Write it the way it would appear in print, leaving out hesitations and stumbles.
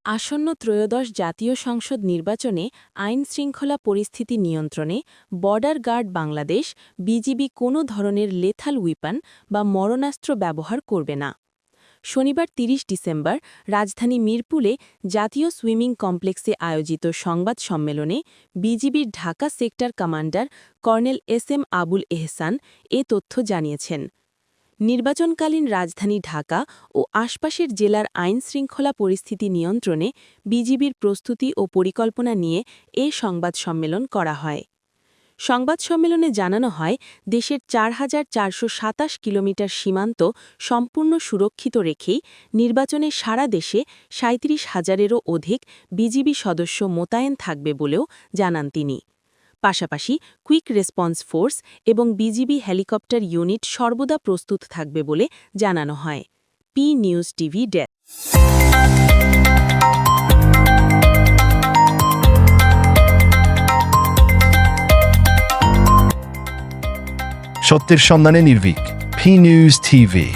আসন্ন ত্রয়োদশ জাতীয় সংসদ নির্বাচনে আইনশৃঙ্খলা পরিস্থিতি নিয়ন্ত্রণে বর্ডার গার্ড বাংলাদেশ বিজিবি কোনো ধরনের লেথাল উইপন বা মরণাস্ত্র ব্যবহার করবে না। শনিবার ৩০ ডিসেম্বর রাজধানী মিরপুরে জাতীয় সুইমিং কমপ্লেক্সে আয়োজিত সংবাদ সম্মেলনে বিজিবির Dhaka sector commander colonel S Abul Ehsan এ তথ্য জানিয়েছেন। নির্বাচনকালীন রাজধানী ঢাকা ও আশপাশের জেলার আইনশৃঙ্খলা পরিস্থিতি নিয়ন্ত্রণে বিজিবির প্রস্তুতি ও পরিকল্পনা নিয়ে এ সংবাদ সম্মেলন করা হয়। সংবাদ সম্মেলনে জানানো হয়, দেশের ৪,৪২৭ কিলোমিটার সীমান্ত সম্পূর্ণ সুরক্ষিত রেখেই নির্বাচনে সারা দেশে ৩৭,০০০-এরও অধিক বিজিবি সদস্য মোতায়েন থাকবে বলেও জানান তিনি। পাশাপাশি কুইক রেসপন্স ফোর্স এবং বিজিবি হেলিকপ্টার ইউনিট সর্বদা প্রস্তুত থাকবে বলে জানানো হয়। P news TV desk. সত্যের সন্ধানে নির্ভীক। P news TV.